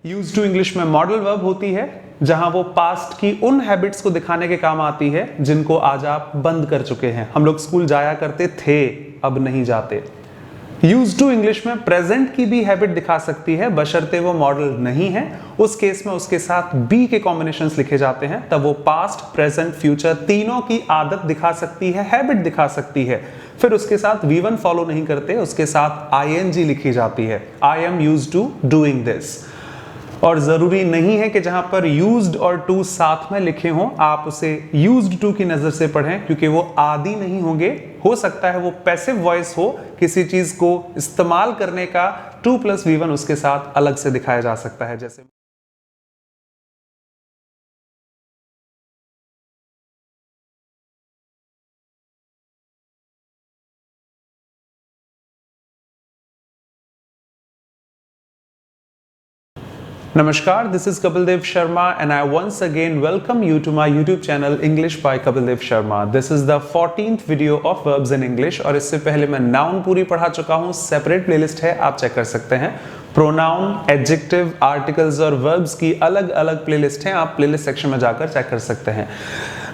Use to English में modal verb होती है जहां वो पास्ट की उन हैबिट्स को दिखाने के काम आती है जिनको आज आप बंद कर चुके हैं। हम लोग स्कूल जाया करते थे, अब नहीं जाते। यूज टू इंग्लिश में प्रेजेंट की भी हैबिट दिखा सकती है बशर्ते वो मॉडल नहीं है। उस केस में उसके साथ बी के कॉम्बिनेशंस लिखे जाते हैं, तब वो पास्ट, प्रेजेंट, फ्यूचर तीनों की आदत दिखा सकती है, हैबिट दिखा सकती है। फिर उसके साथ V1 फॉलो नहीं करते, उसके साथ ING लिखी जाती है, I am used to doing this. और जरूरी नहीं है कि जहां पर यूज्ड और टू साथ में लिखे हों आप उसे यूज्ड टू की नजर से पढ़ें, क्योंकि वो आदि नहीं होंगे। हो सकता है वो पैसिव वॉइस हो, किसी चीज को इस्तेमाल करने का 2 + V1 उसके साथ अलग से दिखाया जा सकता है। जैसे Namaskar, this is Kapil Dev Sharma and I once again welcome you to my YouTube channel English by Kapil Dev Sharma. This is the 14th video of verbs in English और इससे पहले मैं noun पूरी पढ़ा चुका हूँ, separate playlist है, आप चेक कर सकते हैं। प्रोनाउन, एडजेक्टिव, आर्टिकल्स और वर्ब्स की अलग अलग प्लेलिस्ट है, आप प्लेलिस्ट सेक्शन में जाकर चेक कर सकते हैं।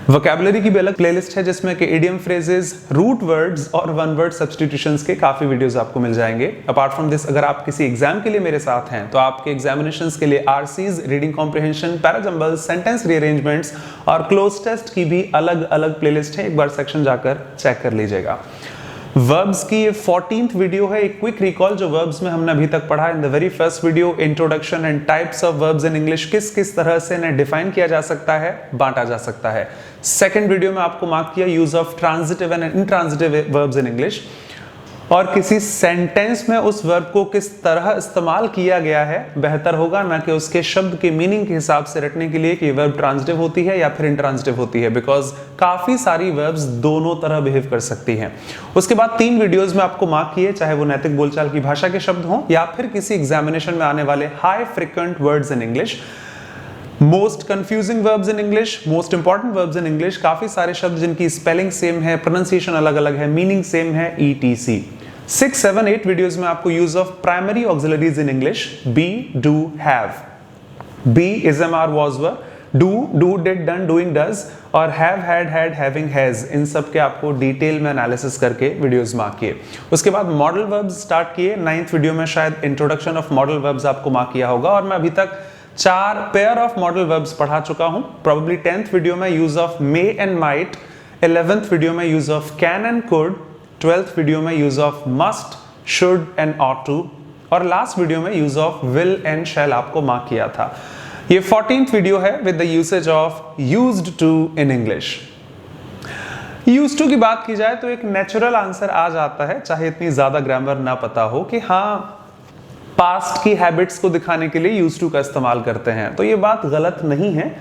वोकैबुलरी की भी अलग प्लेलिस्ट है जिसमें कि इडियम फ्रेजेस, रूट वर्ड्स और वन वर्ड सब्स्टिट्यूशंस के काफी वीडियोस आपको मिल जाएंगे। अपार्ट फ्रॉम दिस, अगर आप किसी एग्जाम के लिए मेरे साथ हैं तो आपके एग्जामिनेशंस के लिए RCs, reading comprehension, parajumbles, sentence rearrangements और क्लोज टेस्ट की भी अलग अलग प्लेलिस्ट है, एक बार सेक्शन जाकर चेक कर लीजिएगा। वर्ब्स की ये 14th वीडियो है, एक क्विक रिकॉल जो वर्ब्स में हमने अभी तक पढ़ा। In the very first video, introduction and types of verbs in English, किस किस तरह से इन्हें डिफाइन किया जा सकता है, बांटा जा सकता है। सेकंड वीडियो में आपको मार्क किया use of transitive and intransitive verbs in English, और किसी सेंटेंस में उस वर्ब को किस तरह इस्तेमाल किया गया है। बेहतर होगा ना कि उसके शब्द के मीनिंग के हिसाब से रटने के लिए कि वर्ब ट्रांजिटिव होती है या फिर इंट्रांजिटिव होती है, बिकॉज काफी सारी वर्ब्स दोनों तरह बिहेव कर सकती हैं। उसके बाद 3 वीडियोस में आपको मार्क किए, चाहे वो नैतिक बोलचाल की भाषा के शब्द हों या फिर किसी एग्जामिनेशन में आने वाले high frequent words in English, most confusing verbs in English, most important verbs in English, काफी सारे शब्द जिनकी स्पेलिंग सेम है, प्रोनाउंसिएशन अलग अलग है, मीनिंग सेम है, ETC। 6, 7, 8 वीडियोस में आपको use of primary auxiliaries in English, be, do, have, be, is, am, are, was, were, do, did, done, doing, does और हैव, हैड, हैविंग, हैज, इन सब के आपको डिटेल में एनालिसिस करके वीडियोस मार्क किए। उसके बाद मॉडल वर्ब्स स्टार्ट किए। 9th वीडियो में शायद इंट्रोडक्शन ऑफ मॉडल वर्ब्स आपको मार्क किया होगा, और मैं अभी तक 4 पेयर ऑफ मॉडल वर्ब्स पढ़ा चुका हूं। प्रोबेबली 10th वीडियो में use of may and might, 11th video में use of can and could, 12th video में use of must, should and ought to, और लास्ट वीडियो में use of will and shall आपको mark किया था। ये 14th video है with the usage of used to in English. Used to की बात की जाए तो एक नेचुरल आंसर आ जाता है, चाहे इतनी ज्यादा ग्रामर ना पता हो, कि हाँ पास्ट की हैबिट्स को दिखाने के लिए यूज्ड टू का इस्तेमाल करते हैं। तो ये बात गलत नहीं है,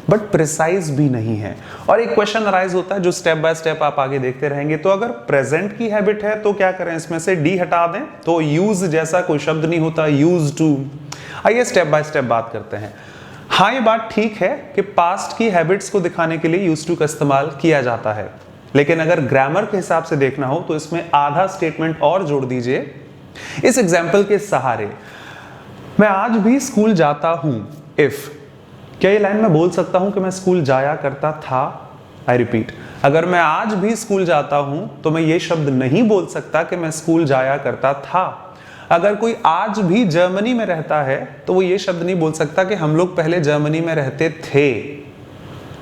बट प्रिसाइज भी नहीं है। और एक क्वेश्चन अराइज होता है जो स्टेप बाय स्टेप आप आगे देखते रहेंगे। तो अगर प्रेजेंट की हैबिट है तो क्या करें, इसमें से डी हटा दें, तो यूज जैसा कोई शब्द नहीं होता, यूज टू। आइए स्टेप बाय स्टेप बात करते हैं। हाँ, ये बात ठीक है कि पास्ट की हैबिट्स को दिखाने के लिए यूज टू का इस्तेमाल किया जाता है, लेकिन अगर ग्रामर के हिसाब से देखना हो तो इसमें आधा स्टेटमेंट और जोड़ दीजिए। इस एग्जाम्पल के सहारे, मैं आज भी स्कूल जाता हूं, इफ, क्या ये लाइन मैं बोल सकता हूं कि मैं स्कूल जाया करता था? आई रिपीट, अगर मैं आज भी स्कूल जाता हूं तो मैं ये शब्द नहीं बोल सकता कि मैं स्कूल जाया करता था। अगर कोई आज भी जर्मनी में रहता है तो वो ये शब्द नहीं बोल सकता कि हम लोग पहले जर्मनी में रहते थे।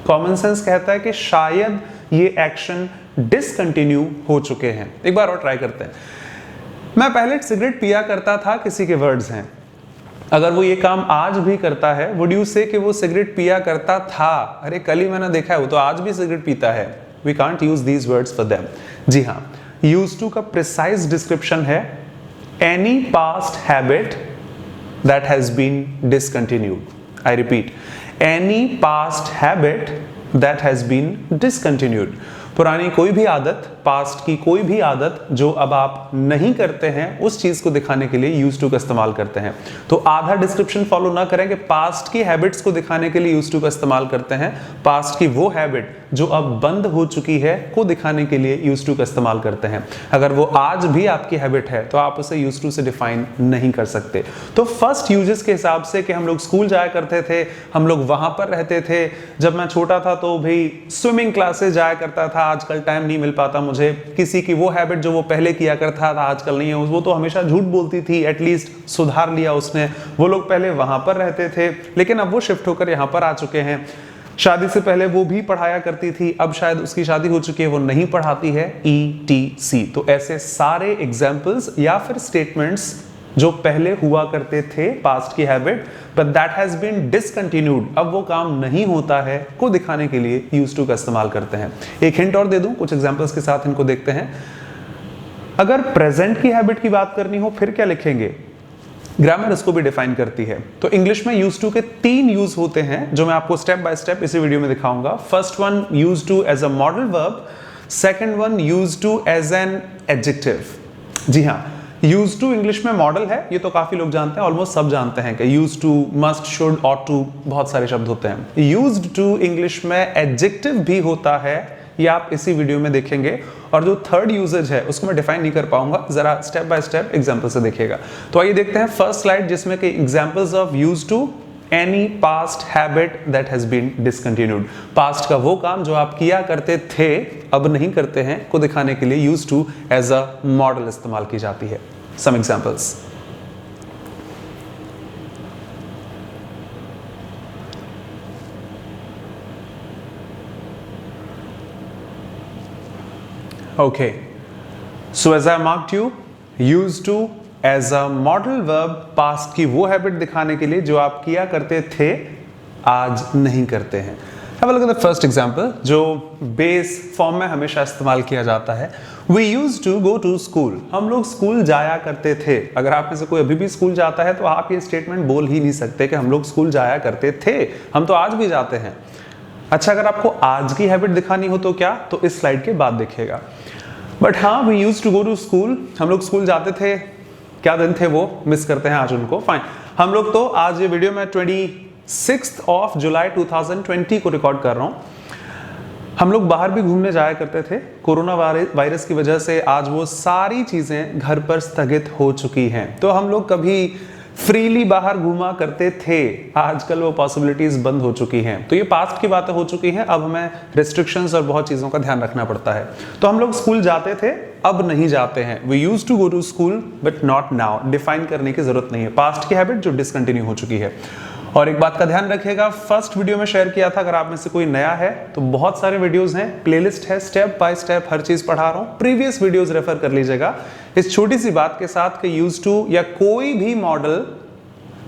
कॉमन सेंस कहता है कि शायद ये एक्शन डिसकंटिन्यू हो चुके हैं। एक बार और ट्राई करते हैं। मैं पहले सिगरेट पिया करता था, किसी के वर्ड्स हैं। अगर वो ये काम आज भी करता है, वुड यू से कि वो सिगरेट पिया करता था? अरे कल ही मैंने देखा है, वो तो आज भी सिगरेट पीता है। We can't use these words for them. जी हाँ, यूज टू का प्रिसाइज डिस्क्रिप्शन है any past habit that has been discontinued. I repeat, any past habit that has been discontinued. पुरानी कोई भी आदत, पास्ट की कोई भी आदत जो अब आप नहीं करते हैं, उस चीज को दिखाने के लिए यूज्ड टू का इस्तेमाल करते हैं। तो आधा डिस्क्रिप्शन फॉलो ना करें कि पास्ट की हैबिट्स को दिखाने के लिए यूज्ड टू का इस्तेमाल करते हैं, पास्ट की वो हैबिट जो अब बंद हो चुकी है को दिखाने के लिए यूज्ड टू का इस्तेमाल करते हैं। अगर वो आज भी आपकी हैबिट है तो आप उसे यूज्ड टू से डिफाइन नहीं कर सकते। तो फर्स्ट यूजेस के हिसाब से कि हम लोग स्कूल जाया करते थे, हम लोग वहां पर रहते थे। जब मैं छोटा था तो भाई स्विमिंग क्लासेस जाया करता था, आजकल टाइम नहीं मिल पाता मुझे। किसी की वो हैबिट जो वो पहले किया करता था आजकल नहीं है, वो तो हमेशा झूठ बोलती थी, एटलीस्ट सुधार लिया उसने। वो लोग पहले वहां पर रहते थे लेकिन अब वो शिफ्ट होकर यहां पर आ चुके हैं। शादी से पहले वो भी पढ़ाया करती थी, अब शायद उसकी शादी हो चुकी है, वो नहीं पढ़ाती है, ETC। तो ऐसे सारे एग्जाम्पल्स या फिर स्टेटमेंट्स जो पहले हुआ करते थे, पास्ट की habit, but that has been discontinued, अब वो काम नहीं होता है, को दिखाने के लिए यूज्ड टू का इस्तेमाल करते हैं। एक हिंट और दे दूं, कुछ एग्जांपल्स के साथ इनको देखते हैं। अगर प्रेजेंट की हैबिट की बात करनी हो फिर क्या लिखेंगे? ग्रामर इसको भी डिफाइन करती है। तो इंग्लिश में यूज्ड टू के 3 यूज होते हैं जो मैं आपको स्टेप बाय स्टेप इसी वीडियो में दिखाऊंगा। First one, used to as a modal verb. Second one, used to as an adjective. जी हाँ, यूज्ड टू इंग्लिश में मॉडल है, ये तो काफी लोग जानते हैं, ऑलमोस्ट सब जानते हैं कि used to, must, should, ought to, बहुत सारे शब्द होते हैं। यूज्ड टू इंग्लिश में एडजेक्टिव भी होता है, ये आप इसी वीडियो में देखेंगे। और जो थर्ड यूजेज है उसको मैं डिफाइन नहीं कर पाऊंगा, जरा स्टेप बाय स्टेप एग्जांपल से देखिएगा। तो आइए देखते हैं फर्स्ट स्लाइड जिसमें कि examples of used to any past habit that has been discontinued. Past का वो काम जो आप किया करते थे अब नहीं करते हैं को दिखाने के लिए used to as a modal इस्तेमाल की जाती है। Some examples. Okay, so as I marked you, used to as a model verb, past की वो हैबिट दिखाने के लिए जो आप किया करते थे आज नहीं करते हैं। Have a look at the first example जो बेस फॉर्म में हमेशा इस्तेमाल किया जाता है। We used to go to school, हम लोग स्कूल जाया करते थे। अगर आप में से कोई अभी भी स्कूल जाता है तो आप ये स्टेटमेंट बोल ही नहीं सकते कि हम लोग स्कूल जाया करते थे, हम तो आज भी जाते हैं। अच्छा, अगर आपको आज की हैबिट दिखानी हो तो क्या, तो इस स्लाइड के बाद देखिएगा। बट हाँ, we used to go to school, हम लोग स्कूल जाते थे। क्या दिन थे वो, मिस करते हैं आज उनको, फाइन। हम लोग तो आज ये वीडियो में 26 ऑफ जुलाई 2020 को रिकॉर्ड कर रहा हूँ। हम लोग बाहर भी घूमने जाया करते थे, कोरोना वायरस की वजह से आज वो सारी चीजें घर पर स्थगित हो चुकी हैं। तो हम लोग कभी फ्रीली बाहर घूमा करते थे, आजकल वो पॉसिबिलिटीज बंद हो चुकी हैं। तो ये पास्ट की बातें हो चुकी हैं, अब हमें रिस्ट्रिक्शंस और बहुत चीजों का ध्यान रखना पड़ता है। तो हम लोग स्कूल जाते थे, अब नहीं जाते हैं। We used to go to school but not now, define करने की जरूरत नहीं है, पास्ट की हैबिट जो डिसकंटिन्यू हो चुकी है। और एक बात का ध्यान रखिएगा, फर्स्ट वीडियो में शेयर किया था, अगर आप में से कोई नया है तो बहुत सारे वीडियोस हैं, प्लेलिस्ट है, स्टेप बाय स्टेप हर चीज पढ़ा रहा हूं, प्रीवियस वीडियोस रेफर कर लीजिएगा। इस छोटी सी बात के साथ कि यूज्ड टू या कोई भी मॉडल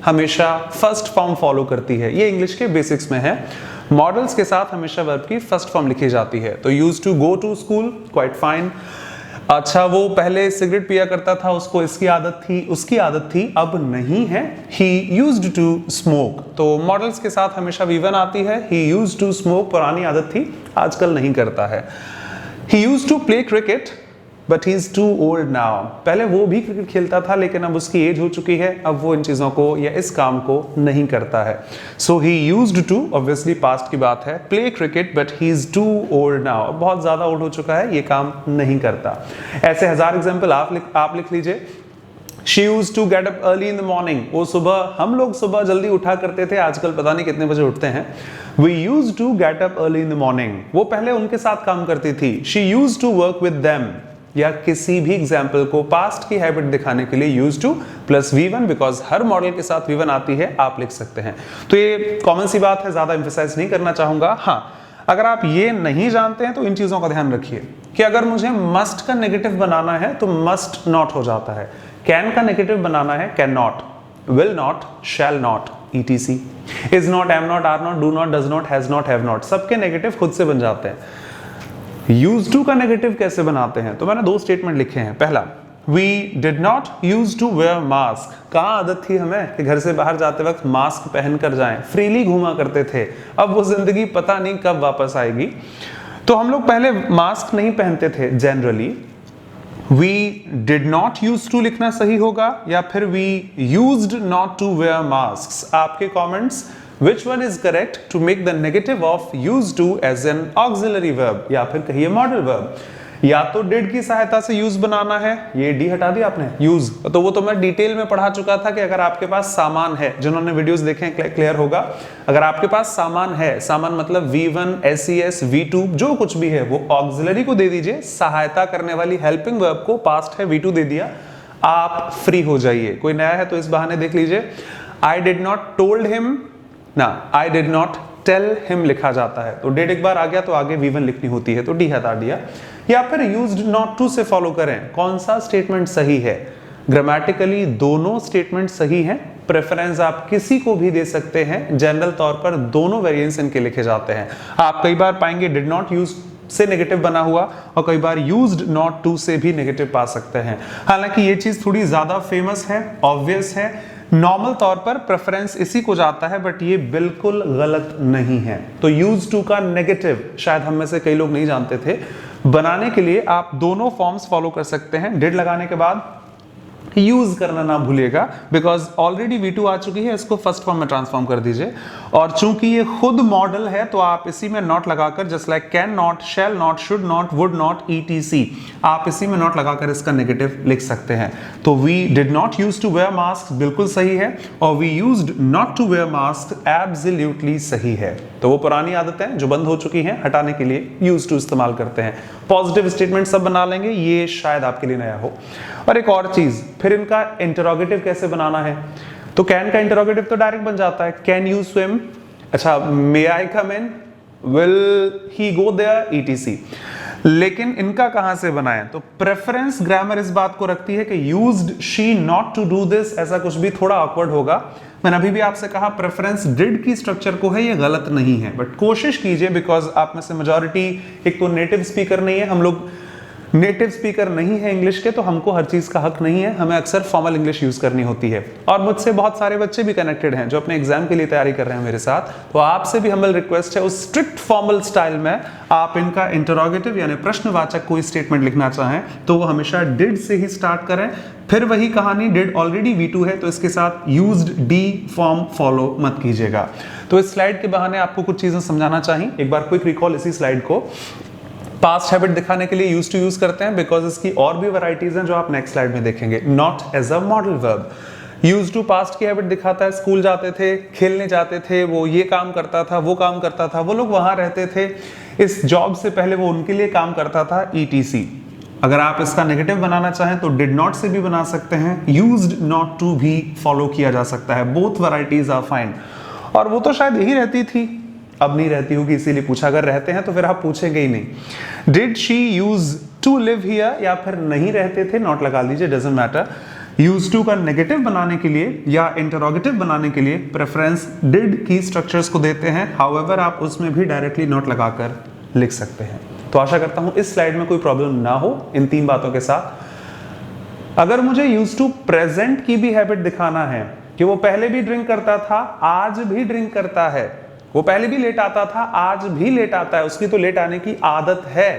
हमेशा फर्स्ट फॉर्म फॉलो करती है, ये इंग्लिश के बेसिक्स में है। मॉडल्स के साथ हमेशा वर्ब की फर्स्ट फॉर्म लिखी जाती है। तो used to go to school, quite fine. अच्छा, वो पहले सिगरेट पिया करता था, उसको इसकी आदत थी, उसकी आदत थी, अब नहीं है। ही यूज्ड टू स्मोक, तो मॉडल्स के साथ हमेशा V1 आती है। ही यूज्ड टू स्मोक, पुरानी आदत थी, आजकल नहीं करता है। He used to play cricket but he is too old now, पहले वो भी क्रिकेट खेलता था लेकिन अब उसकी एज हो चुकी है, अब वो इन चीजों को या इस काम को नहीं करता है। So he used to, obviously past की बात है, play cricket but he is too old now, बहुत ज्यादा ओल्ड हो चुका है, ये काम नहीं करता। ऐसे 1000 एग्जाम्पल आप लिख लीजिए। She used to get up early in the morning, वो सुबह, हम लोग सुबह जल्दी उठा करते थे, आजकल पता नहीं कितने बजे उठते हैं। We used to get up early in the morning, वो पहले उनके साथ काम करती थी। She used to work with them, या किसी भी एग्जाम्पल को पास्ट की हैबिट दिखाने के लिए used two plus V1, because her modal के साथ V1 आती है, आप लिख सकते हैं। तो ये कॉमन सी बात है, ज्यादा एम्फेसाइज नहीं करना चाहूंगा। हाँ, अगर आप ये नहीं जानते हैं तो इन चीजों का ध्यान रखिए कि अगर मुझे मस्ट का नेगेटिव बनाना है तो मस्ट नॉट हो जाता है, कैन का नेगेटिव बनाना है can not, will not, shall not, ETC, is not, am not, are not, do not, does not, has not, have not, सबके नेगेटिव खुद से बन जाते हैं। यूज्ड टू का नेगेटिव कैसे बनाते हैं, तो मैंने 2 स्टेटमेंट लिखे हैं। पहला, we did not use to wear mask, कहाँ आदत थी हमें कि घर से बाहर जाते वक्त मास्क पहन कर जाएं, फ्रीली घूमा करते थे, अब वो जिंदगी पता नहीं कब वापस आएगी। तो हम लोग पहले मास्क नहीं पहनते थे generally, we did not use to लिखना सही होगा या फिर we used not to wear mask? आपके comments, which one is correct to make the negative of used to as an auxiliary verb या फिर कहिए मॉडल वर्ब? या तो डिड की सहायता से यूज बनाना है, ये डी हटा दिया आपने, यूज, तो वो तो मैं डिटेल में पढ़ा चुका था कि अगर आपके पास सामान है, जिन्होंने वीडियोस देखे हैं क्लियर होगा, अगर आपके पास सामान है, सामान मतलब V1, SES, V2 जो कुछ भी है, वो ऑक्सिलरी को दे दीजिए, सहायता करने वाली हेल्पिंग वर्ब को, पास्ट है V2 दे दिया, आप फ्री हो जाइए। कोई नया है तो इस बहाने देख लीजिए। I did not told him ना, I did not tell him लिखा जाता है, तो डिड एक बार आ गया तो आगे V1 लिखनी होती है, तो डी हटा दिया। या फिर यूज्ड नॉट टू से फॉलो करें, कौन सा स्टेटमेंट सही है? ग्रामेटिकली दोनों स्टेटमेंट सही हैं, प्रेफरेंस आप किसी को भी दे सकते हैं, जनरल तौर पर दोनों वेरिएंट्स इनके लिखे जाते हैं। आप कई बार पाएंगे डिड नॉट यूज से नेगेटिव बना हुआ और कई बार यूज्ड नॉट टू से भी नेगेटिव पा सकते हैं। हालांकि ये चीज थोड़ी ज्यादा फेमस है, ऑब्वियस है, नॉर्मल तौर पर प्रेफरेंस इसी को जाता है, बट ये बिल्कुल गलत नहीं है। तो यूज टू का नेगेटिव शायद हम में से कई लोग नहीं जानते थे, बनाने के लिए आप दोनों फॉर्म्स फॉलो कर सकते हैं। डिड लगाने के बाद यूज करना ना भूलिएगा, बिकॉज ऑलरेडी V2 आ चुकी है, इसको फर्स्ट फॉर्म में ट्रांसफॉर्म कर दीजिए। और चूंकि ये खुद मॉडल है तो आप इसी में नॉट लगाकर, just like can not, shall not, should not, would not, ETC, आप इसी में नॉट लगाकर इसका नेगेटिव लिख सकते हैं। तो we did not use to wear mask बिल्कुल सही है, और we used not to wear mask absolutely सही है। तो वो पुरानी आदतें जो बंद हो चुकी हैं, हटाने के लिए यूज टू इस्तेमाल करते हैं। पॉजिटिव स्टेटमेंट सब बना लेंगे, ये शायद आपके लिए नया हो। और एक और चीज, फिर इनका इंटरोगेटिव कैसे बनाना है? तो कैन का इंटरोगेटिव तो डायरेक्ट बन जाता है, कैन यू स्विम, अच्छा may I come in, will he go there, ETC। लेकिन इनका कहां से बनाएं? तो प्रेफरेंस ग्रामर इस बात को रखती है कि used she not to do this, ऐसा कुछ भी थोड़ा ऑकवर्ड होगा। मैंने अभी भी आपसे कहा प्रेफरेंस डिड की स्ट्रक्चर को है, ये गलत नहीं है, बट कोशिश कीजिए, बिकॉज आप में से मेजॉरिटी एक तो नेटिव स्पीकर नहीं है, हम लोग नेटिव स्पीकर नहीं है इंग्लिश के, तो हमको हर चीज का हक नहीं है, हमें अक्सर फॉर्मल इंग्लिश यूज करनी होती है। और मुझसे बहुत सारे बच्चे भी कनेक्टेड हैं जो अपने एग्जाम के लिए तैयारी कर रहे हैं मेरे साथ, तो आपसे भी हम्बल रिक्वेस्ट है, उस स्ट्रिक्ट फॉर्मल स्टाइल में आप इनका इंटरोगेटिव यानी प्रश्नवाचक कोई स्टेटमेंट लिखना चाहें तो वो हमेशा डिड से ही स्टार्ट करें। फिर वही कहानी, डिड ऑलरेडी V2 है तो इसके साथ यूज्ड डी फॉर्म फॉलो मत कीजिएगा। तो इस स्लाइड के बहाने आपको कुछ चीजें समझाना चाहिए, एक बार क्विक रिकॉल इसी स्लाइड को। पास्ट हैबिट दिखाने के लिए यूज टू यूज करते हैं, बिकॉज इसकी और भी वैरायटीज हैं जो आप नेक्स्ट स्लाइड में देखेंगे। Not as a modal verb, use to past की हैबिट दिखाता है, स्कूल जाते थे, खेलने जाते थे, वो ये काम करता था, वो काम करता था, वो लोग वहां रहते थे, इस जॉब से पहले वो उनके लिए काम करता था, ETC। अगर आप इसका नेगेटिव बनाना चाहें तो डिड नॉट से भी बना सकते हैं, यूज्ड नॉट टू भी फॉलो किया जा सकता है, बोथ वैरायटीज आर फाइन। और वो तो शायद यही रहती थी, अब नहीं रहती होगी, इसीलिए पूछा। अगर रहते हैं तो फिर आप पूछेंगे ही नहीं। Did she use to live here, या फिर नहीं रहते थे, नॉट लगा लीजिए, डजंट मैटर। यूज टू का नेगेटिव बनाने के लिए या इंटरोगेटिव बनाने के लिए प्रेफरेंस डिड की स्ट्रक्चर्स को देते हैं, हाउएवर आप उसमें भी डायरेक्टली नॉट लगाकर लिख सकते हैं। तो आशा करता हूं इस स्लाइड में कोई प्रॉब्लम ना हो इन 3 बातों के साथ। अगर मुझे यूज टू प्रेजेंट की भी हैबिट दिखाना है कि वो पहले भी ड्रिंक करता था, आज भी ड्रिंक करता है, वो पहले भी लेट आता था, आज भी लेट आता है, उसकी तो लेट आने की आदत है,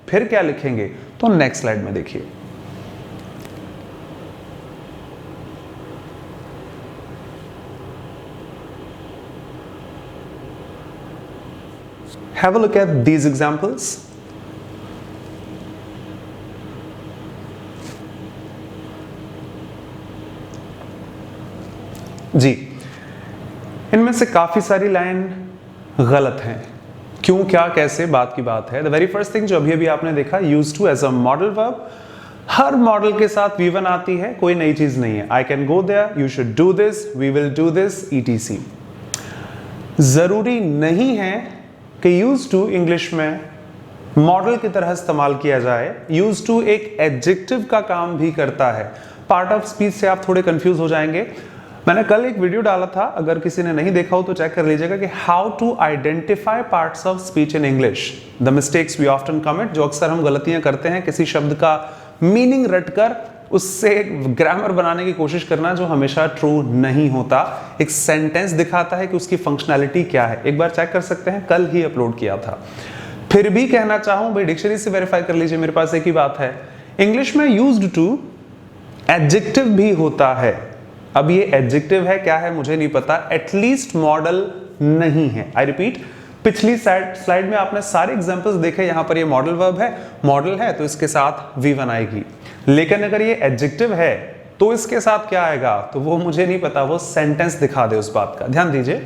फिर क्या लिखेंगे? तो नेक्स्ट स्लाइड में देखिए। Have a look at these examples. जी, इनमें से काफी सारी लाइन गलत हैं। क्यों, क्या, कैसे, बात की बात है। द वेरी फर्स्ट थिंग जो अभी अभी आपने देखा, use to as a modal verb, हर मॉडल के साथ V1 आती है, कोई नई चीज नहीं है। I can go there, you should do this, we will do this, ETC। जरूरी नहीं है कि यूज टू इंग्लिश में मॉडल की तरह इस्तेमाल किया जाए। यूज टू एक एडजेक्टिव का काम भी करता है। पार्ट ऑफ स्पीच से आप थोड़े कंफ्यूज हो जाएंगे। मैंने कल एक वीडियो डाला था, अगर किसी ने नहीं देखा हो तो चेक कर लीजिएगा, कि how to identify parts of speech in English, the mistakes we often commit, जो अक्सर हम गलतियां करते हैं, किसी शब्द का मीनिंग रटकर उससे ग्रामर बनाने की कोशिश करना, जो हमेशा ट्रू नहीं होता। एक सेंटेंस दिखाता है कि उसकी फंक्शनैलिटी क्या है, एक बार चेक कर सकते हैं, कल ही अपलोड किया था। फिर भी कहना चाहूं भाई डिक्शनरी से वेरीफाई कर लीजिए, मेरे पास एक ही बात है, इंग्लिश में यूज्ड टू एडजेक्टिव भी होता है। अब ये एडजेक्टिव है क्या है मुझे नहीं पता, एटलीस्ट मॉडल नहीं है। आई रिपीट, पिछली स्लाइड में आपने सारे एग्जांपल्स देखे, यहां पर ये मॉडल वर्ब है, मॉडल है तो इसके साथ V1 आएगी, लेकिन अगर ये एडजेक्टिव है तो इसके साथ क्या आएगा, तो वो मुझे नहीं पता, वो सेंटेंस दिखा दे उस बात का। ध्यान दीजिए,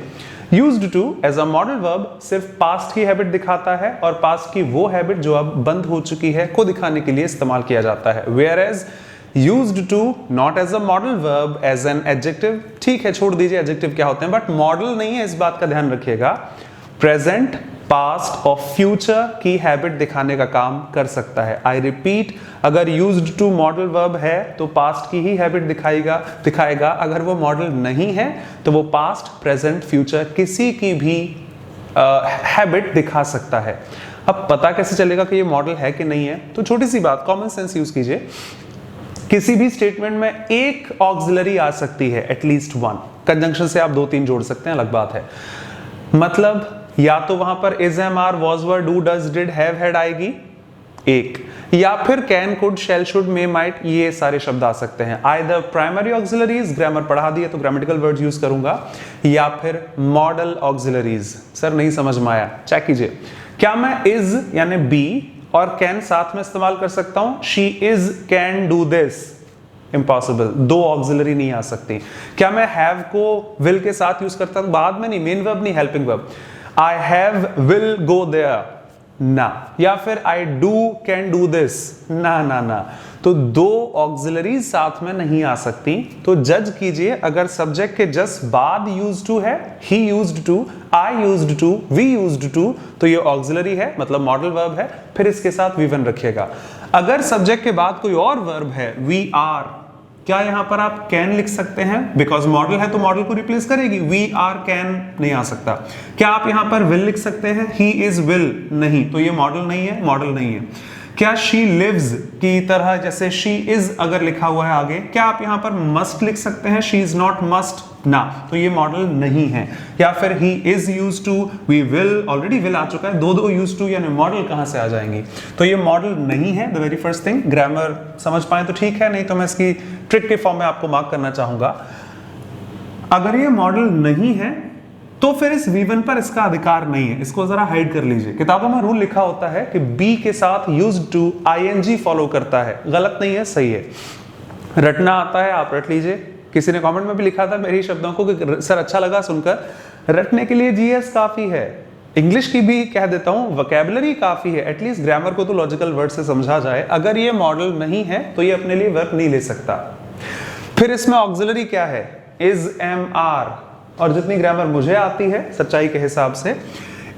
used to as a modal verb सिर्फ पास्ट की हैबिट दिखाता है और पास्ट की वो हैबिट जो अब बंद हो चुकी है को दिखाने के लिए इस्तेमाल किया जाता है। Whereas used to not as a model verb as an adjective, ठीक है छोड़ दीजिए एडजेक्टिव क्या होते हैं, बट मॉडल नहीं है, इस बात का ध्यान रखिएगा। प्रेजेंट, पास्ट और फ्यूचर की हैबिट दिखाने का काम कर सकता है। आई रिपीट, अगर यूज्ड टू मॉडल वर्ब है तो पास्ट की ही हैबिट दिखाएगा, अगर वो मॉडल नहीं है तो वो पास्ट, प्रेजेंट, फ्यूचर किसी की भी हैबिट दिखा सकता है। अब पता कैसे चलेगा कि ये मॉडल है कि नहीं है, तो छोटी सी बात, कॉमन सेंस यूज कीजिए। किसी भी स्टेटमेंट में एक ऑक्सिलरी आ सकती है, एटलीस्ट वन। कंजंक्शन से आप 2-3 जोड़ सकते हैं, अलग बात है। मतलब या तो वहां पर is, am, are, was, were, do, does, did, have, had आएगी एक, या फिर can, could, shall, should, may, might, ये सारे शब्द आ सकते हैं। आइदर प्राइमरी ऑक्सिलरीज, ग्रामर पढ़ा दिए तो ग्रामेटिकल वर्ड्स यूज करूंगा, या फिर मॉडल ऑक्सिलरीज। सर नहीं समझ में आया, चेक कीजिए। क्या मैं इज यानी बी और कैन साथ में इस्तेमाल कर सकता हूं? She is can do this, impossible, 2 auxiliary नहीं आ सकती। क्या मैं हैव को विल के साथ यूज करता हूं? बाद में नहीं, मेन वर्ब नहीं, helping verb. I have will go there, ना। या फिर I do can do this, ना ना ना। तो 2 ऑक्सिलरीज साथ में नहीं आ सकती। तो जज कीजिए, अगर सब्जेक्ट के जस्ट बाद यूज्ड टू है, he used to, I used to, we used to, तो ये ऑक्सिलरी है, मतलब मॉडल वर्ब है, फिर इसके साथ V1 रखिएगा। अगर सब्जेक्ट के बाद कोई और वर्ब है, वी आर, क्या यहां पर आप कैन लिख सकते हैं? बिकॉज मॉडल है तो मॉडल को रिप्लेस करेगी, वी आर कैन नहीं आ सकता। क्या आप यहां पर विल लिख सकते हैं? ही इज विल, नहीं, तो ये मॉडल नहीं है, मॉडल नहीं है। क्या शी लिव्स की तरह जैसे शी इज अगर लिखा हुआ है आगे, क्या आप यहां पर मस्ट लिख सकते हैं? शी इज नॉट मस्ट, ना, तो ये मॉडल नहीं है। या फिर he is used to, we will, already will आ चुका है, 2 यूज्ड टू, यानी मॉडल कहां से आ जाएंगी? तो ये मॉडल नहीं है। The very first thing, grammar समझ पाए तो ठीक है, नहीं तो मैं इसकी ट्रिक के फॉर्म में आपको मार्क करना चाहूंगा। अगर ये मॉडल नहीं है तो फिर इस V1 पर इसका अधिकार नहीं है। इसको जरा हाइड कर लीजिए। किताबों में रूल लिखा होता है कि बी के साथ यूज्ड टू ing फॉलो करता है, गलत नहीं है, सही है। रटना आता है आप रट लीजिए। किसी ने कमेंट में भी लिखा था मेरे शब्दों को कि सर अच्छा लगा सुनकर, रटने के लिए GS काफी है, इंग्लिश की भी कह देता हूं वोकैबुलरी काफी है, एटलीस्ट ग्रामर को तो लॉजिकल वर्ड से समझा जाए। अगर ये मॉडल नहीं है तो ये अपने लिए वर्ब नहीं ले सकता। फिर इसमें ऑक्सिलरी क्या है? इज, एम, आर, और जितनी ग्रामर मुझे आती है सच्चाई के हिसाब से,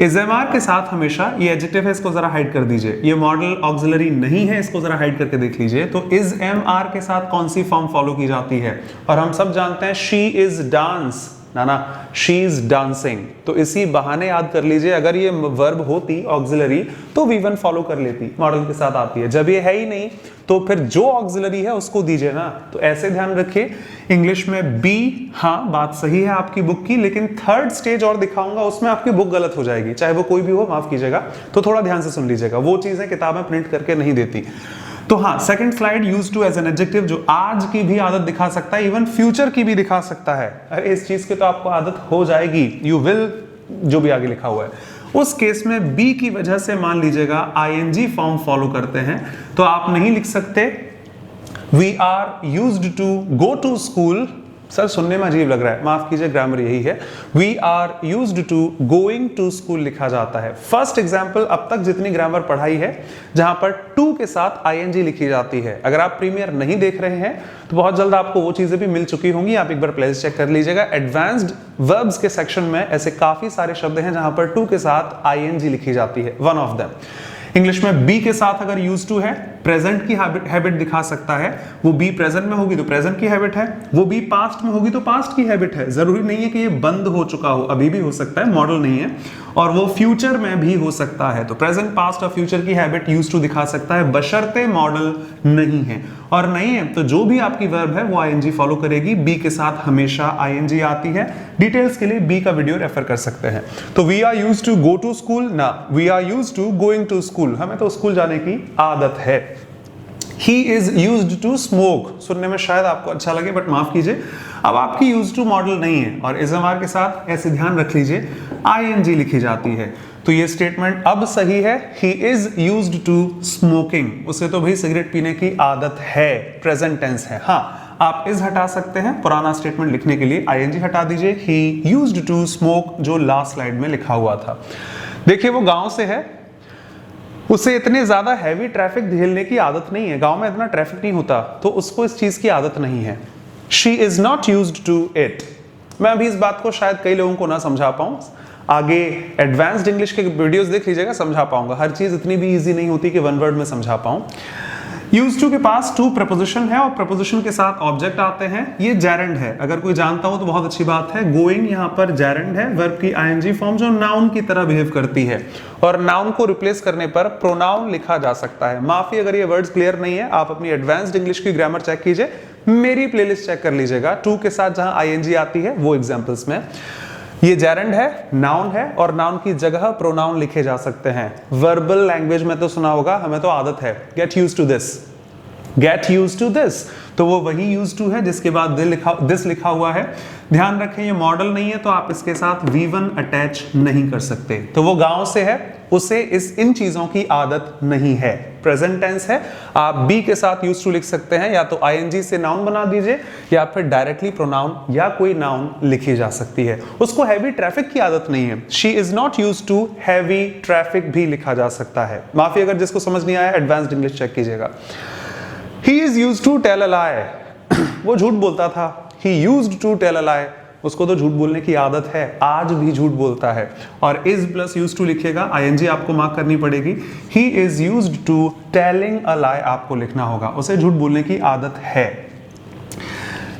इज, एम, आर के साथ हमेशा, ये एडजेक्टिव है, इसको जरा हाइड कर दीजिए, ये मॉडल ऑक्सिलरी नहीं है, इसको जरा हाइड करके देख लीजिए। तो इज, एम, आर के साथ कौन सी फॉर्म फॉलो की जाती है? और हम सब जानते हैं शी इज डांस, ना, शी इज डांसिंग। तो इसी बहाने याद कर लीजिए, अगर ये वर्ब होती ऑक्सिलरी तो V1 फॉलो कर लेती, मॉडल के साथ आती है। जब ये है ही नहीं तो फिर जो ऑक्सिलरी है उसको दीजिए ना। तो ऐसे ध्यान रखिए, इंग्लिश में बी, हाँ बात सही है आपकी बुक की, लेकिन 3rd स्टेज और दिखाऊंगा, उसमें आपकी बुक गलत हो जाएगी, चाहे वो कोई भी हो, माफ कीजिएगा। तो थोड़ा ध्यान से सुन लीजिएगा, वो चीजें किताबें प्रिंट करके नहीं देती। तो हाँ, second slide, used to as an adjective, जो आज की भी आदत दिखा सकता है, इवन फ्यूचर की भी दिखा सकता है। अरे इस चीज की तो आपको आदत हो जाएगी, यू विल, जो भी आगे लिखा हुआ है। उस केस में बी की वजह से मान लीजिएगा ing फॉर्म फॉलो करते हैं, तो आप नहीं लिख सकते we are used to go to school. Sir सुनने में अजीब लग रहा है, माफ कीजिए, ग्रामर यही है। We are used to going to school लिखा जाता है। फर्स्ट एग्जाम्पल अब तक जितनी ग्रामर पढ़ाई है जहां पर टू के साथ ing लिखी जाती है। अगर आप प्रीमियर नहीं देख रहे हैं तो बहुत जल्द आपको वो चीजें भी मिल चुकी होंगी, आप एक बार प्लेलिस्ट चेक कर लीजिएगा। एडवांस्ड वर्ब्स के सेक्शन में ऐसे काफी सारे शब्द हैं जहां पर टू के साथ ing लिखी जाती है, वन ऑफ देम। इंग्लिश में बी के साथ अगर यूज्ड टू है प्रेजेंट की हैबिट दिखा सकता है। वो बी प्रेजेंट में होगी तो प्रेजेंट की हैबिट है, वो बी पास्ट में होगी तो पास्ट की हैबिट है। जरूरी नहीं है कि ये बंद हो चुका हो, अभी भी हो सकता है, मॉडल नहीं है। और वो फ्यूचर में भी हो सकता है। तो प्रेजेंट, पास्ट और फ्यूचर की हैबिट यूज्ड टू दिखा सकता है, बशर्ते मॉडल नहीं है। और नहीं है तो जो भी आपकी वर्ब है वो आईएनजी फॉलो करेगी। बी के साथ हमेशा आईएनजी आती है। डिटेल्स के लिए बी का वीडियो रेफर कर सकते हैं। तो we are used to go to school ना, we are used to going to school, हमें तो स्कूल जाने की आदत है। He is used to smoke, सुनने में शायद आपको अच्छा लगे बट माफ कीजिए, अब आपकी used to मॉडल नहीं है और SMR के साथ ऐसे ध्यान रख लीजिए ing लिखी जाती है। तो ये स्टेटमेंट अब सही है। He is used to smoking, उसे तो भाई सिगरेट पीने की आदत है, प्रेजेंट टेंस है। हाँ, आप इस हटा सकते हैं, पुराना स्टेटमेंट लिखने के लिए ing हटा दीजिए। He used to smoke जो लास्ट स्लाइड में लिखा हुआ था। देखिए वो गांव से है, उसे इतने ज्यादा हैवी ट्रैफिक झेलने की आदत नहीं है, गांव में इतना ट्रैफिक नहीं होता, तो उसको इस चीज की आदत नहीं है। She is not used to it. मैं अभी इस बात को शायद कई लोगों को ना समझा पाऊं, आगे एडवांस्ड इंग्लिश के वीडियोस देख लीजिएगा, समझा पाऊंगा। हर चीज इतनी भी इजी नहीं होती कि वन वर्ड में समझा पाऊं। यूज्ड टू के पास टू प्रपोजिशन है और प्रपोजिशन के साथ ऑब्जेक्ट आते हैं। ये जेरेंड है, अगर कोई जानता हो तो बहुत अच्छी बात है। गोइंग यहाँ पर जेरेंड है, वर्ब की आईएनजी फॉर्म जो नाउन की तरह बिहेव करती है और नाउन को रिप्लेस करने पर प्रोनाउन लिखा जा सकता है। माफी अगर ये वर्ड्स क्लियर नहीं है, आप अपनी एडवांस्ड इंग्लिश की ग्रामर चेक कीजिए, मेरी प्लेलिस्ट चेक कर लीजिएगा। टू के साथ जहां आईएनजी आती है वो एग्जाम्पल्स में। ये जेरेंड है, नाउन है और नाउन की जगह प्रोनाउन लिखे जा सकते हैं। वर्बल लैंग्वेज में तो सुना होगा, हमें तो आदत है, get used to this, get used to this, तो वो वही यूज्ड टू है जिसके बाद दिस लिखा हुआ है। ध्यान रखें ये मॉडल नहीं है तो आप इसके साथ V1 अटैच नहीं कर सकते। तो वो गांव से है, उसे इन चीजों की आदत नहीं है, प्रेजेंट टेंस है। आप बी के साथ यूज्ड टू लिख सकते हैं, या तो आईएनजी से नाउन बना दीजिए या फिर डायरेक्टली प्रोनाउन या कोई नाउन लिखी जा सकती है। उसको हैवी ट्रैफिक की आदत नहीं है, she is not used to heavy traffic भी लिखा जा सकता है। माफी अगर जिसको समझ नहीं आया एडवांस्ड इंग्लिश चेक कीजिएगा। He is used to tell a lie, वो झूठ बोलता था। He used to tell a lie, उसको तो झूठ बोलने की आदत है, आज भी झूठ बोलता है। और is प्लस used to लिखेगा, ing आपको मार्क करनी पड़ेगी। He is used to telling a lie आपको लिखना होगा, उसे झूठ बोलने की आदत है।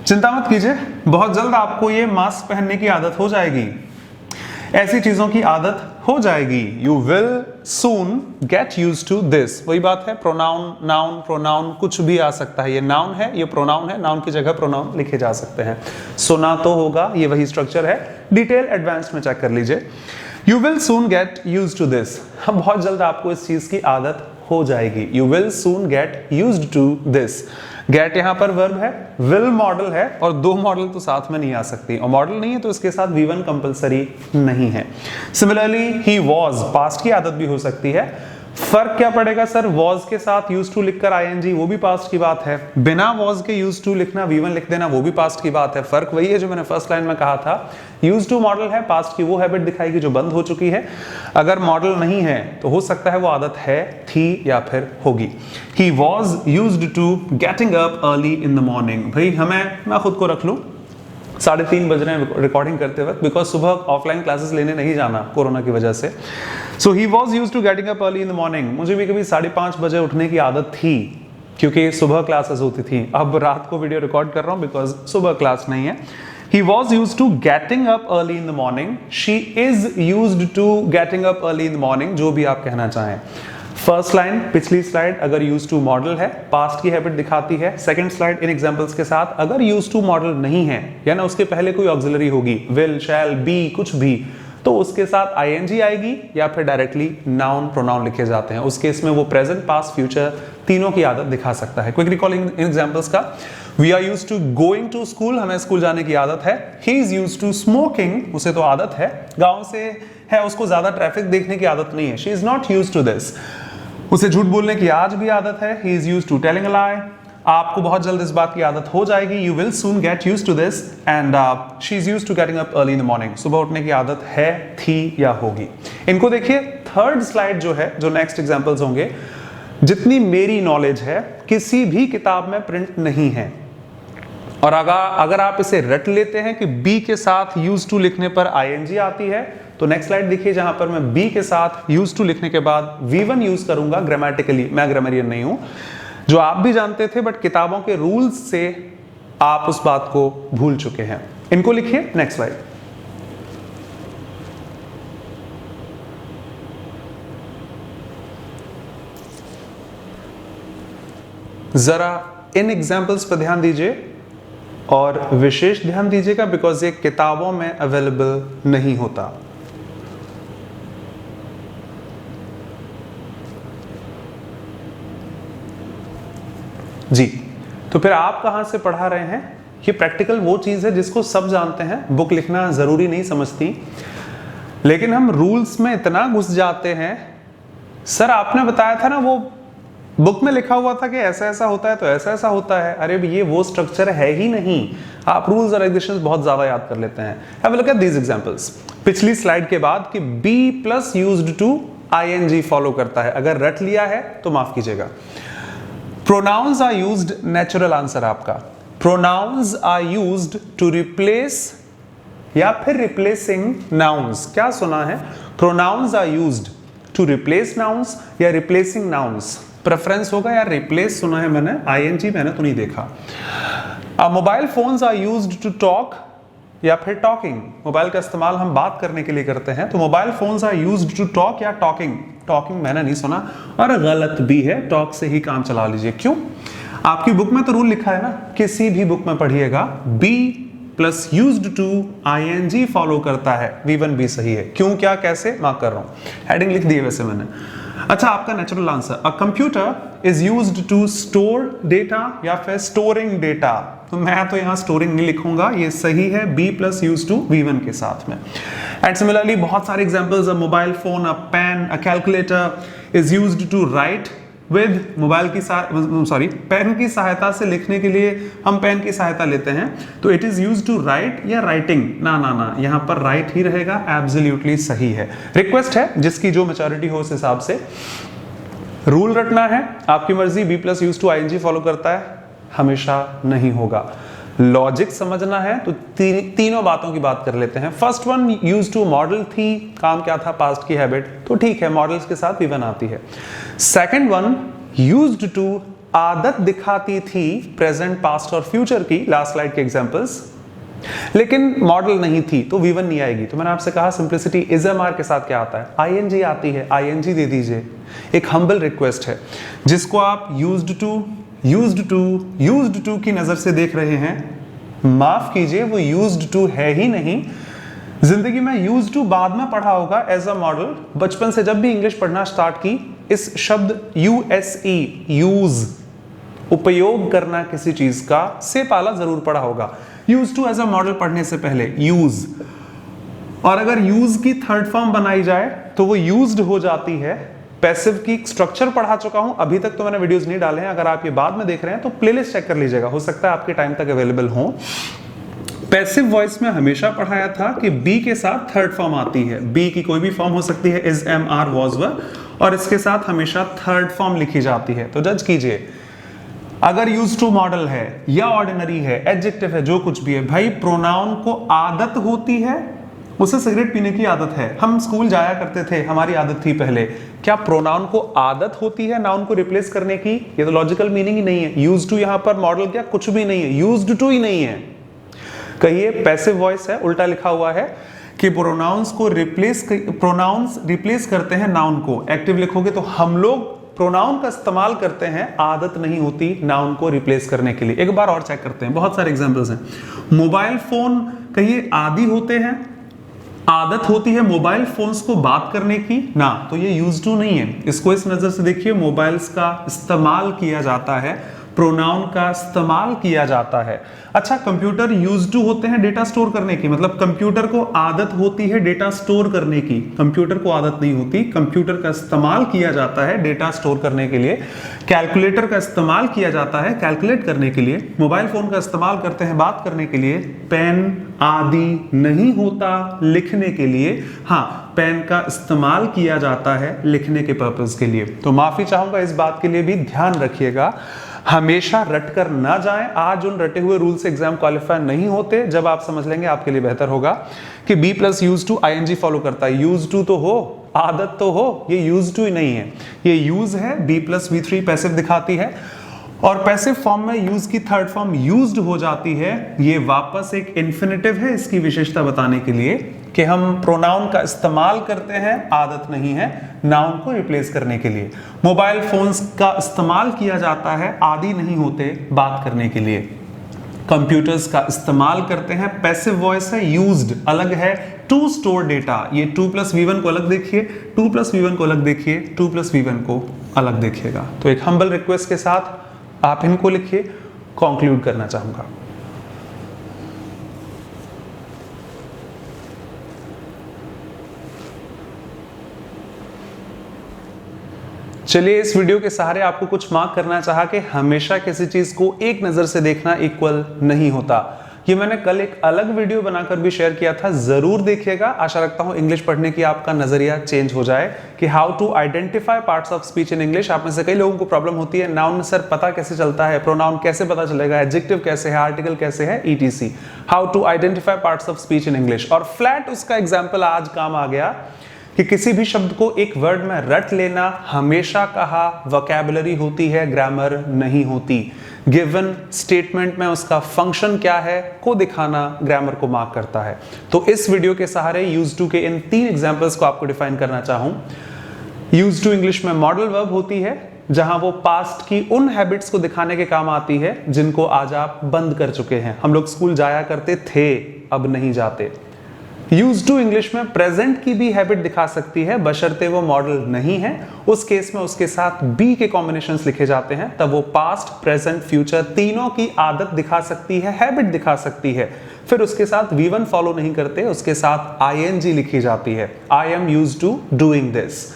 चिंता मत कीजिए, बहुत जल्द आपको ये मास्क पहनने की आदत हो जाएगी, ऐसी चीजों की आदत हो जाएगी। You will soon get used to this, वही बात है, प्रोनाउन, नाउन, प्रोनाउन कुछ भी आ सकता है। ये नाउन है, ये प्रोनाउन है, नाउन की जगह प्रोनाउन लिखे जा सकते हैं। सुना तो होगा, ये वही स्ट्रक्चर है, डिटेल एडवांस में चेक कर लीजिए। You will soon get used to this, हम बहुत जल्द आपको इस चीज की आदत हो जाएगी। You will soon get used to this, get यहां पर वर्ब है, विल मॉडल है और दो मॉडल तो साथ में नहीं आ सकती, और मॉडल नहीं है तो इसके साथ V1 कंपलसरी नहीं है। सिमिलरली ही वॉज, पास्ट की आदत भी हो सकती है। फर्क क्या पड़ेगा सर, वॉज के साथ यूज्ड टू लिखकर आईएनजी, वो भी पास्ट की बात है। बिना वॉज के यूज्ड टू लिखना, V1 लिख देना, वो भी पास्ट की बात है। फर्क वही है जो मैंने फर्स्ट लाइन में कहा था, यूज्ड टू मॉडल है, पास्ट की वो हैबिट दिखाएगी जो बंद हो चुकी है। अगर मॉडल नहीं है तो हो सकता है वो आदत है, थी या फिर होगी। He was used to getting up early in the morning, भाई मैं खुद को रख लूं, 3:30 बज रहे हैं रिकॉर्डिंग करते वक्त, बिकॉज सुबह ऑफलाइन क्लासेस लेने नहीं जाना कोरोना की वजह से। So he was used to getting up early in the morning, मुझे भी कभी 5:30 बजे उठने की आदत थी क्योंकि सुबह क्लासेस होती थी। अब रात को वीडियो रिकॉर्ड कर रहा हूं बिकॉज सुबह क्लास नहीं है। He was used to getting up early in the morning. She is used to getting up early in the morning, जो भी आप कहना चाहें। फर्स्ट लाइन पिछली स्लाइड अगर यूज टू मॉडल है, पास्ट की हैबिट दिखाती है। सेकंड स्लाइड इन एग्जांपल्स के साथ अगर यूज टू मॉडल नहीं है, या ना उसके पहले कोई ऑक्सिलरी होगी, विल, शैल, बी, कुछ भी, तो उसके साथ आईएनजी आएगी या फिर डायरेक्टली नाउन, प्रोनाउन लिखे जाते हैं। उस केस में वो प्रेजेंट, पास्ट, फ्यूचर तीनों की आदत दिखा सकता है। क्विक रिकॉलिंग इन एग्जांपल्स का, we are used to going to school, हमें स्कूल जाने की आदत है। He is used to smoking, उसे तो आदत है, गांव से है, उसको ज्यादा ट्रैफिक देखने की आदत नहीं है। She is not used to this, उसे झूठ बोलने की आज भी आदत है। He is used to telling a lie, आपको बहुत जल्द इस बात की आदत हो जाएगी। You will soon get used to this. And she is used to getting up early in the morning, सुबह उठने की आदत है, थी या होगी। इनको देखिए, थर्ड स्लाइड जो है, जो नेक्स्ट एग्जांपल्स होंगे, जितनी मेरी नॉलेज है किसी भी किताब में प्रिंट नहीं है। और अगर आप इसे रट लेते हैं कि बी के साथ यूज टू लिखने पर आईएनजी आती है, तो नेक्स्ट स्लाइड देखिए जहां पर मैं बी के साथ यूज टू लिखने के बाद वी1 यूज करूंगा ग्रामेटिकली। मैं ग्रामरियन नहीं हूं, जो आप भी जानते थे, बट किताबों के रूल्स से आप उस बात को भूल चुके हैं। इनको लिखिए, नेक्स्ट स्लाइड। जरा इन एग्जाम्पल्स पर ध्यान दीजिए और विशेष ध्यान दीजिएगा, बिकॉज ये किताबों में अवेलेबल नहीं होता। जी, तो फिर आप कहां से पढ़ा रहे हैं? ये प्रैक्टिकल वो चीज है जिसको सब जानते हैं, बुक लिखना जरूरी नहीं समझती, लेकिन हम रूल्स में इतना घुस जाते हैं। सर आपने बताया था ना, वो बुक में लिखा हुआ था कि ऐसा ऐसा होता है तो ऐसा ऐसा होता है। अरे ये वो स्ट्रक्चर है ही नहीं। आप रूल्स और रेगुलेशंस बहुत ज्यादा याद कर लेते हैं। Have a look at these examples. पिछली स्लाइड के बाद कि B plus used to ING follow करता है, अगर रट लिया है तो माफ कीजिएगा। Pronouns are used, natural answer आपका, pronouns are used to replace या फिर रिप्लेसिंग नाउन्स। क्या सुना है? Pronouns are used to replace nouns या रिप्लेसिंग नाउन्स। प्रेफरेंस होगा या रिप्लेस सुना है मैंने, आईएनजी मैंने तो नहीं देखा। Mobile phones are used to talk या फिर टॉकिंग। मोबाइल का इस्तेमाल हम बात करने के लिए करते हैं, तो mobile phones are used to talk या टॉकिंग। टॉकिंग मैंने नहीं सुना और गलत भी है, टॉक से ही काम चला लीजिए। क्यों? आपकी बुक में तो रूल लिखा है ना, किसी भी बुक में पढ़िएगा B plus used to ING follow करता है, वी1 भी सही है। क्यों, क्या, कैसे, मार्क कर रहा हूं, हेडिंग लिख दी है वैसे मैंने। अच्छा, आपका natural answer, a computer is used to store data या फिर स्टोरिंग डेटा। तो मैं तो यहां स्टोरिंग नहीं लिखूंगा, ये सही है बी प्लस यूज टू वी1 के साथ में। एंड सिमिलरली बहुत सारे examples, a mobile phone, a pen, a calculator is used to write with mobile की पेन की सहायता से लिखने के लिए हम पेन की सहायता लेते हैं, तो it is used to write या राइटिंग। ना, यहां पर राइट ही रहेगा, एब्सोल्युटली सही है। रिक्वेस्ट है, जिसकी जो मैच्योरिटी हो उस हिसाब से रूल रटना है, आपकी मर्जी। B plus use to ING follow करता है, हमेशा नहीं होगा। लॉजिक समझना है तो तीनों बातों की बात कर लेते हैं। First one, use to modal थी, काम क्या था, पास्ट की हैबिट, तो ठीक है, मॉडल्स के साथ वी1 आती है। सेकंड वन, यूज्ड टू आदत दिखाती थी, प्रेजेंट, पास्ट और फ्यूचर की, लास्ट स्लाइड के एग्जांपल्स, लेकिन मॉडल नहीं थी तो वी1 नहीं आएगी। तो मैंने आपसे कहा सिंप्लिसिटी, इजएमआर के साथ क्या आता है, आईएनजी आती है, आईएनजी दे दीजिए। एक हम्बल रिक्वेस्ट है, जिसको आप यूज्ड टू की नजर से देख रहे हैं, माफ कीजिए, वो यूज्ड टू है ही नहीं। जिंदगी में यूज्ड टू बाद में पढ़ा होगा एज अ मॉडल। बचपन से जब भी इंग्लिश पढ़ना स्टार्ट की, इस शब्द यूएसई, यूज, उपयोग करना किसी चीज का, से पाला जरूर पढ़ा होगा। Use to as a modal पढ़ने से पहले यूज, और अगर यूज की थर्ड फॉर्म बनाई जाए तो वो यूज्ड हो जाती है। पैसिव की स्ट्रक्चर पढ़ा चुका हूं, अभी तक तो मैंने वीडियोस नहीं डाले हैं, अगर आप ये बाद में देख रहे हैं तो प्लेलिस्ट चेक कर लीजिएगा, हो सकता है आपके टाइम तक अवेलेबल हो। पैसिव वॉइस में हमेशा पढ़ाया था कि बी के साथ थर्ड फॉर्म आती है, बी की कोई भी फॉर्म हो सकती है, इज, एम, आर, वॉज, वर, और इसके साथ हमेशा थर्ड फॉर्म लिखी जाती है। तो जज कीजिए, अगर यूज टू मॉडल है या ऑर्डिनरी है, एडजेक्टिव है, जो कुछ भी है, भाई प्रोनाउन को आदत होती है, उसे सिगरेट पीने की आदत है, हम स्कूल जाया करते थे, हमारी आदत थी पहले, क्या प्रोनाउन को आदत होती है नाउन को रिप्लेस करने की? ये तो लॉजिकल मीनिंग ही नहीं है। यूज्ड टू यहां पर मॉडल क्या, कुछ भी नहीं है, यूज्ड टू ही नहीं है। कहिए पैसिव वॉइस है, उल्टा लिखा हुआ है कि प्रोनाउंस रिप्लेस करते हैं नाउन को। एक्टिव लिखोगे तो हम लोग प्रोनाउन का इस्तेमाल करते हैं, आदत नहीं होती नाउन को रिप्लेस करने के लिए। एक बार और चेक करते हैं, बहुत सारे एग्जांपल्स हैं। मोबाइल फोन, कहिए आदी होते हैं, आदत होती है मोबाइल फोन्स को बात करने की, ना, तो ये यूज्ड टू नहीं है। इसको इस नजर से देखिए, मोबाइल्स का इस्तेमाल किया जाता है, प्रोनाउन का इस्तेमाल किया जाता है। अच्छा, कंप्यूटर यूज्ड टू होते हैं डेटा स्टोर करने की, मतलब कंप्यूटर को आदत होती है डेटा स्टोर करने की। कंप्यूटर को आदत नहीं होती, कंप्यूटर का इस्तेमाल किया जाता है डेटा स्टोर करने के लिए। कैलकुलेटर का इस्तेमाल किया जाता है कैलकुलेट करने के लिए। मोबाइल फोन का इस्तेमाल करते हैं बात करने के लिए। पेन आदि नहीं होता लिखने के लिए, हाँ, पेन का इस्तेमाल किया जाता है लिखने के पर्पस के लिए। तो माफी चाहूंगा, इस बात के लिए भी ध्यान रखिएगा। हमेशा रट कर ना जाएं। आज उन रटे हुए रूल से एग्जाम क्वालिफाई नहीं होते। जब आप समझ लेंगे आपके लिए बेहतर होगा कि B plus use to ING follow करता है। यूज टू तो हो, आदत तो हो, ये यूज टू ही नहीं है, ये यूज है। बी प्लस V3 पैसिव दिखाती है और पैसिव फॉर्म में यूज की थर्ड फॉर्म यूज्ड हो जाती है। ये वापस एक इन्फिनेटिव है इसकी विशेषता बताने के लिए कि हम प्रोनाउन का इस्तेमाल करते हैं, आदत नहीं है नाउन को रिप्लेस करने के लिए। मोबाइल फोन्स का इस्तेमाल किया जाता है, आदि नहीं होते बात करने के लिए। कंप्यूटर्स का इस्तेमाल करते हैं, पैसिव वॉइस है, यूज्ड अलग है। टू स्टोर डेटा, ये 2+V1 को अलग देखिए, 2+V1 को अलग देखिए, 2+V1 को अलग देखिएगा। तो एक हम्बल रिक्वेस्ट के साथ आप इनको लिखिए, कंक्लूड करना चाहूंगा। चलिए, इस वीडियो के सहारे आपको कुछ मार्क करना चाहा कि हमेशा किसी चीज को एक नजर से देखना इक्वल नहीं होता। ये मैंने कल एक अलग वीडियो बनाकर भी शेयर किया था, जरूर देखिएगा। आशा रखता हूं इंग्लिश पढ़ने की आपका नजरिया चेंज हो जाए कि how to identify parts of speech in English. आप में से कई लोगों को प्रॉब्लम होती है, नाउन सर पता कैसे चलता है, प्रोनाउन कैसे पता चलेगा, एडजेक्टिव कैसे है, आर्टिकल कैसे है, ETC। How to identify parts of speech in English. और फ्लैट उसका एग्जाम्पल आज काम आ गया कि किसी भी शब्द को एक वर्ड में रट लेना। हमेशा कहा वोकैबुलरी होती है, ग्रामर नहीं होती। गिवन स्टेटमेंट में उसका फंक्शन क्या है को दिखाना ग्रामर को मार्क करता है। तो इस वीडियो के सहारे यूज टू के इन 3 एग्जांपल्स को आपको डिफाइन करना चाहूं। यूज टू इंग्लिश में मॉडल वर्ब होती है, जहां वो पास्ट की उन हैबिट्स को दिखाने के काम आती है जिनको आज आप बंद कर चुके हैं। हम लोग स्कूल जाया करते थे, अब नहीं जाते। यूज टू इंग्लिश में प्रेजेंट की भी हैबिट दिखा सकती है, बशर्ते वो मॉडल नहीं है। उस केस में उसके साथ बी के कॉम्बिनेशंस लिखे जाते हैं, तब वो पास्ट, प्रेजेंट, फ्यूचर तीनों की आदत दिखा सकती है, हैबिट दिखा सकती है। फिर उसके साथ V1 फॉलो नहीं करते, उसके साथ ING लिखी जाती है, I am used to doing this.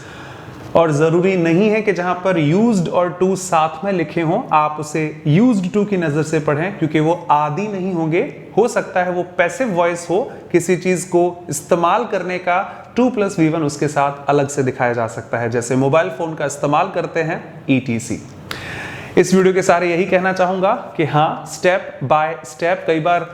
और जरूरी नहीं है कि जहां पर यूज्ड और टू साथ में लिखे हों आप उसे यूज्ड टू की नजर से पढ़ें, क्योंकि वो आदि नहीं होंगे। हो सकता है वो पैसिव वॉइस हो, किसी चीज को इस्तेमाल करने का 2+V1 उसके साथ अलग से दिखाया जा सकता है, जैसे मोबाइल फोन का इस्तेमाल करते हैं, ETC। इस वीडियो के सारे यही कहना चाहूंगा कि हाँ, स्टेप बाय स्टेप। कई बार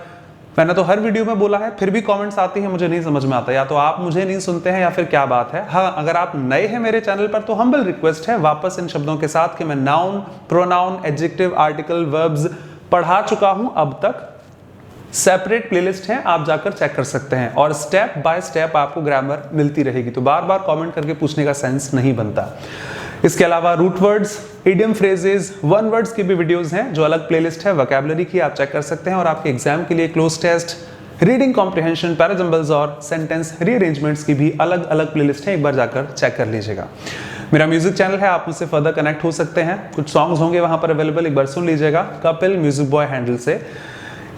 मैंने तो हर वीडियो में बोला है, फिर भी कमेंट्स आती हैं, मुझे नहीं समझ में आता, या तो आप मुझे नहीं सुनते हैं या फिर क्या बात है। हाँ, अगर आप नए हैं मेरे चैनल पर तो हम्बल रिक्वेस्ट है वापस इन शब्दों के साथ कि मैं noun, pronoun, adjective, article, verbs पढ़ा चुका हूं अब तक। सेपरेट प्लेलिस्ट है, आप जाकर चेक कर सकते हैं और स्टेप बाय स्टेप आपको ग्रामर मिलती रहेगी। तो बार बार कमेंट करके पूछने का सेंस नहीं बनता। इसके अलावा root words, idiom phrases, one words की भी वीडियोस हैं जो अलग प्लेलिस्ट है वोकैबुलरी की, आप चेक कर सकते हैं। और आपके एग्जाम के लिए cloze test, reading comprehension, parajumbles और सेंटेंस रीअरेंजमेंट्स की भी अलग अलग प्लेलिस्ट है, एक बार जाकर चेक कर लीजिएगा। मेरा म्यूजिक चैनल है, आप मुझसे फर्दर कनेक्ट हो सकते हैं, कुछ सॉन्ग्स होंगे वहां पर अवेलेबल, एक बार सुन लीजिएगा कपिल म्यूजिक बॉय हैंडल से।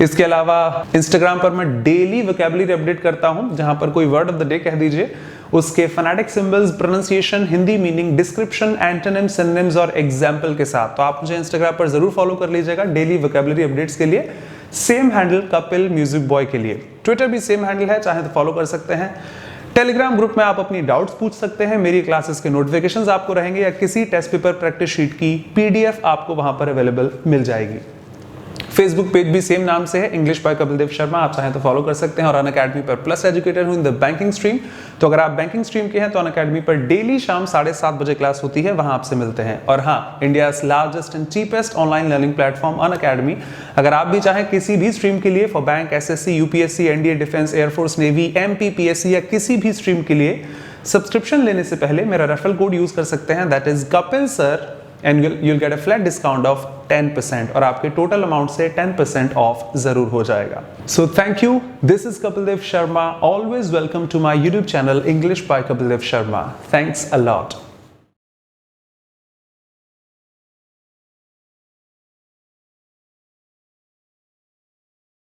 इसके अलावा इंस्टाग्राम पर मैं डेली वोकैबुलरी अपडेट करता हूं, जहां पर कोई वर्ड ऑफ द डे कह दीजिए, उसके phonetic symbols, pronunciation, Hindi meaning, description, antonyms, synonyms और एग्जाम्पल के साथ। तो आप मुझे इंस्टाग्राम पर जरूर फॉलो कर लीजिएगा डेली वोकैबुलरी अपडेट्स के लिए। Same handle Kapil music boy के लिए। ट्विटर भी सेम हैंडल है, चाहे तो फॉलो कर सकते हैं। टेलीग्राम ग्रुप में आप अपनी डाउट्स पूछ सकते हैं, मेरी क्लासेस के नोटिफिकेशंस आपको रहेंगे, या किसी टेस्ट पेपर प्रैक्टिस शीट की PDF आपको वहां पर अवेलेबल मिल जाएगी। फेसबुक पेज भी सेम नाम से है, इंग्लिश बाय कपिल देव शर्मा, आप चाहें तो फॉलो कर सकते हैं। और अनअकैडमी पर प्लस एजुकेटर हूं इन द बैंकिंग स्ट्रीम, तो अगर आप बैंकिंग स्ट्रीम के हैं तो अनअकैडमी पर डेली शाम 7:30 बजे क्लास होती है, वहां आपसे मिलते हैं। और हाँ, India's largest and cheapest online learning platform Unacademy. अगर आप भी चाहें किसी भी स्ट्रीम के लिए, for bank, SSC, UPSC, NDA, defence, air force, navy, MP, PSC या किसी भी स्ट्रीम के लिए सब्सक्रिप्शन लेने से पहले मेरा रेफरल कोड यूज कर सकते हैं, that is Kapil sir, and you'll get a flat discount of 10% और आपके टोटल अमाउंट से 10% ऑफ जरूर हो जाएगा। So thank you. This is Kapil Dev Sharma. Always welcome to my YouTube channel English by Kapil Dev Sharma. Thanks a lot.